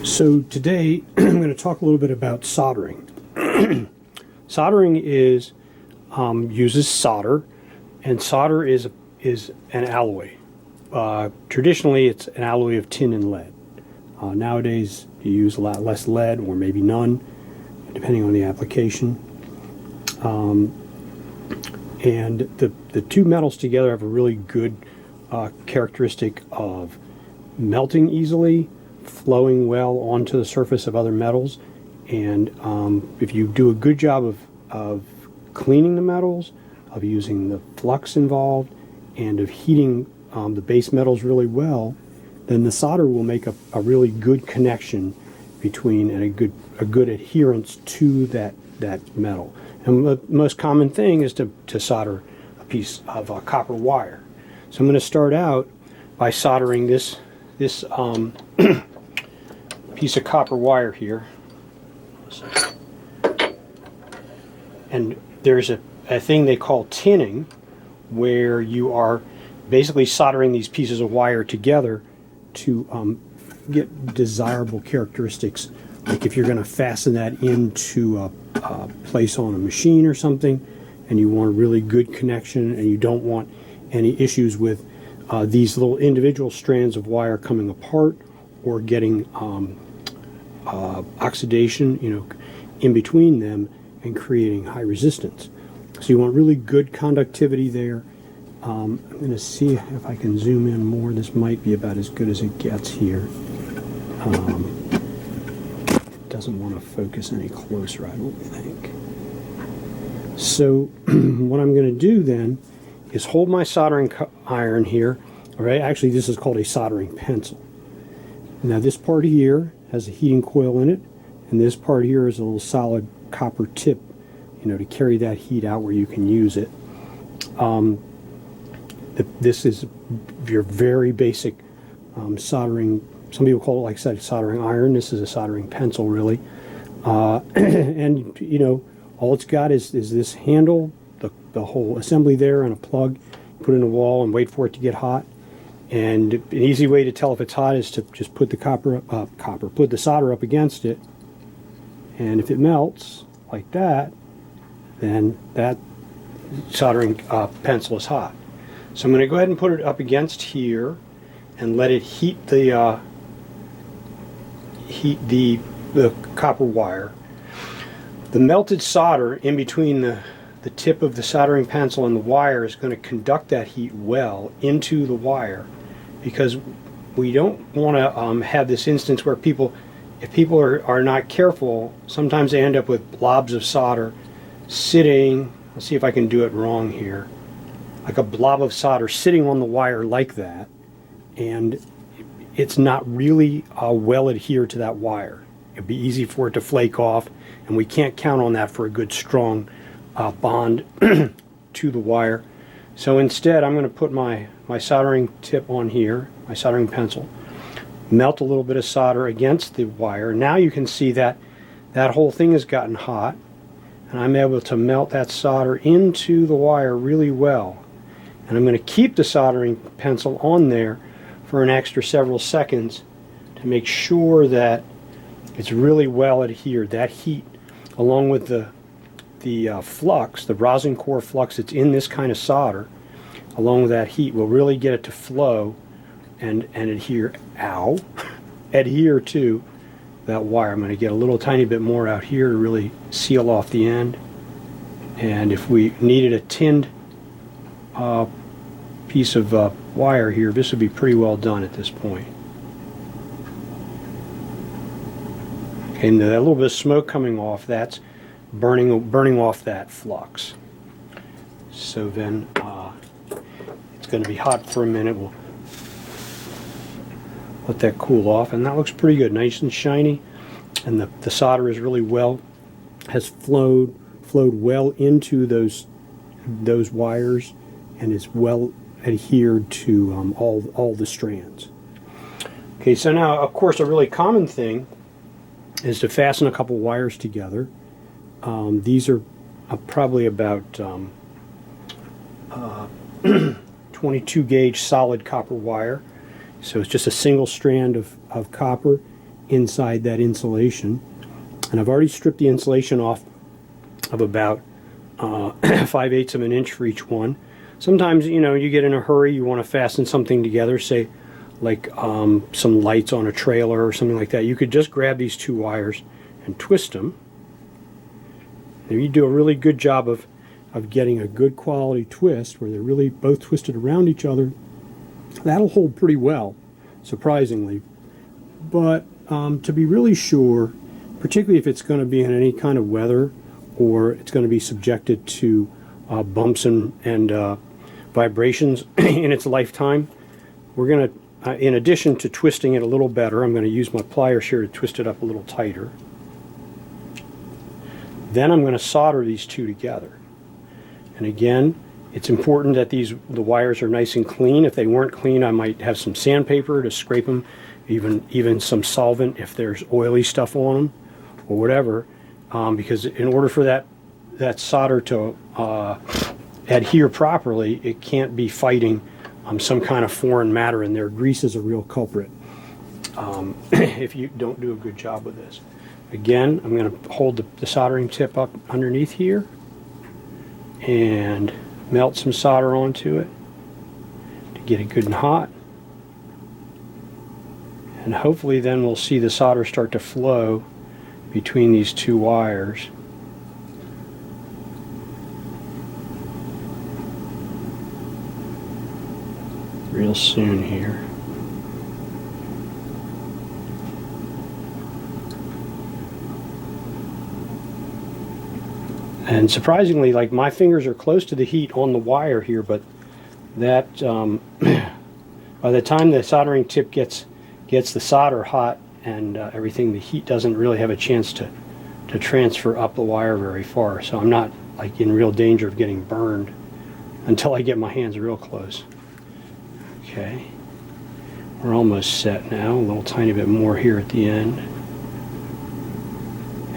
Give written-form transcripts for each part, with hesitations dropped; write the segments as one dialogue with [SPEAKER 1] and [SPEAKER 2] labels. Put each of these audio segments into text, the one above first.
[SPEAKER 1] So today I'm going to talk a little bit about soldering. Soldering is uses solder, and solder is an alloy. Traditionally, it's an alloy of tin and lead. Nowadays, you use a lot less lead, or maybe none, depending on the application. And the two metals together have a really good characteristic of melting easily, flowing well onto the surface of other metals, and if you do a good job of cleaning the metals, of using the flux involved, and of heating the base metals really well, then the solder will make a really good connection between and a good adherence to that metal. And the most common thing is to solder a piece of copper wire. So I'm going to start out by soldering this piece of copper wire here. And there's a thing they call tinning, where you are basically soldering these pieces of wire together to get desirable characteristics. Like if you're going to fasten that into a place on a machine or something, and you want a really good connection, and you don't want any issues with these little individual strands of wire coming apart or getting oxidation, in between them and creating high resistance. So you want really good conductivity there. I'm going to see if I can zoom in more. This might be about as good as it gets here. It doesn't want to focus any closer, I don't think. So what I'm going to do then is hold my soldering iron here. All right, actually this is called a soldering pencil. Now this part here has a heating coil in it, and this part here is a little solid copper tip, to carry that heat out where you can use it. This is your very basic soldering. Some people call it, like I said, soldering iron. This is a soldering pencil, really. And all it's got is this handle, the whole assembly there, and a plug. Put it in a wall and wait for it to get hot. And an easy way to tell if it's hot is to just put the put the solder up against it, and if it melts like that, then that soldering pencil is hot. So I'm going to go ahead and put it up against here and let it heat the copper wire. The melted solder in between the tip of the soldering pencil and the wire is going to conduct that heat well into the wire, because we don't want to have this instance where if people are not careful, sometimes they end up with blobs of solder sitting. Let's see if I can do it wrong here. Like a blob of solder sitting on the wire like that, and it's not really well adhered to that wire. It'd be easy for it to flake off, and we can't count on that for a good strong bond to the wire. So instead, I'm going to put my soldering tip on here, my soldering pencil, melt a little bit of solder against the wire. Now you can see that that whole thing has gotten hot, and I'm able to melt that solder into the wire really well. And I'm going to keep the soldering pencil on there for an extra several seconds to make sure that it's really well adhered. That heat, along with the flux, the rosin core flux that's in this kind of solder, along with that heat, will really get it to flow and adhere to that wire. I'm going to get a little tiny bit more out here to really seal off the end. And if we needed a tinned piece of wire here, this would be pretty well done at this point. Okay, and that little bit of smoke coming off, that's burning off that flux. So then it's going to be hot for a minute. We'll let that cool off, and that looks pretty good, nice and shiny, and the solder is really has flowed well into those wires, and is well adhered to all the strands. Okay, so now of course a really common thing is to fasten a couple wires together. These are probably about 22 gauge solid copper wire. So it's just a single strand of copper, inside that insulation. And I've already stripped the insulation off of about 5/8 of an inch for each one. Sometimes, you know, you get in a hurry, you want to fasten something together, say like some lights on a trailer or something like that. You could just grab these two wires and twist them. And you do a really good job of getting a good quality twist where they're really both twisted around each other. That'll hold pretty well, surprisingly. But to be really sure, particularly if it's going to be in any kind of weather or it's going to be subjected to bumps and vibrations in its lifetime, we're going to, in addition to twisting it a little better, I'm going to use my pliers here to twist it up a little tighter. Then I'm going to solder these two together. And again, it's important that the wires are nice and clean. If they weren't clean, I might have some sandpaper to scrape them, even some solvent if there's oily stuff on them or whatever, because in order for that solder to adhere properly, it can't be fighting some kind of foreign matter in there. Grease is a real culprit if you don't do a good job with this. Again, I'm going to hold the soldering tip up underneath here and melt some solder onto it to get it good and hot. And hopefully then we'll see the solder start to flow between these two wires. Real soon here. And surprisingly, like, my fingers are close to the heat on the wire here, but that by the time the soldering tip gets the solder hot and everything, the heat doesn't really have a chance to transfer up the wire very far. So I'm not like in real danger of getting burned until I get my hands real close. Okay, we're almost set now, a little tiny bit more here at the end.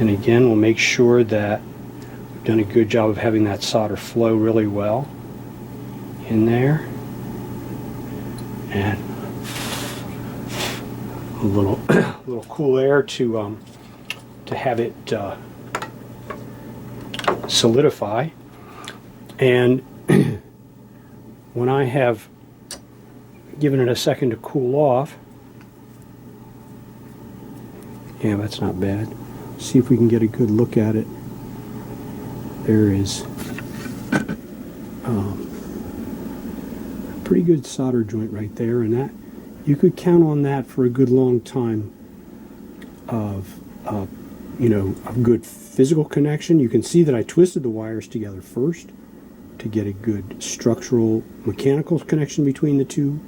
[SPEAKER 1] And again, we'll make sure that we've done a good job of having that solder flow really well in there. And a little cool air to have it solidify. And when I have given it a second to cool off, yeah, that's not bad. See if we can get a good look at it. There is a pretty good solder joint right there, and that you could count on that for a good long time of a good physical connection. You can see that I twisted the wires together first to get a good structural mechanical connection between the two,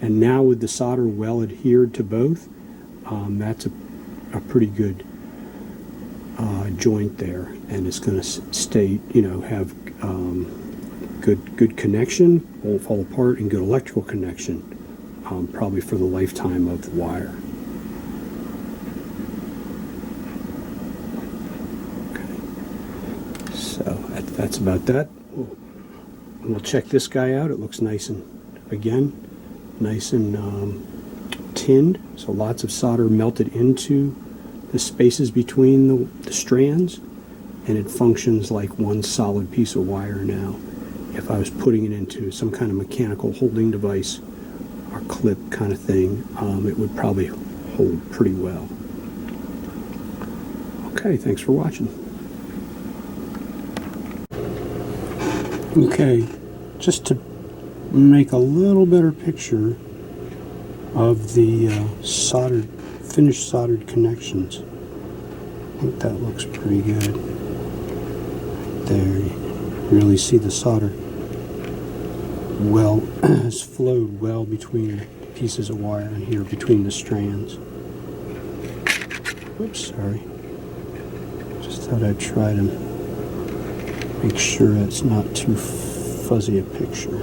[SPEAKER 1] and now with the solder well adhered to both, that's a pretty good joint there, and it's going to stay, have good connection, won't fall apart, and good electrical connection, probably for the lifetime of the wire. Okay, so that's about that. We'll check this guy out. It looks nice and tinned, so lots of solder melted into the spaces between the strands, and it functions like one solid piece of wire now. If I was putting it into some kind of mechanical holding device or clip kind of thing, it would probably hold pretty well. Okay, thanks for watching. Okay, just to make a little better picture of the finished soldered connections. I think that looks pretty good. Right there, you really see the solder has flowed well between the pieces of wire and here between the strands. Whoops, sorry. Just thought I'd try to make sure it's not too fuzzy a picture.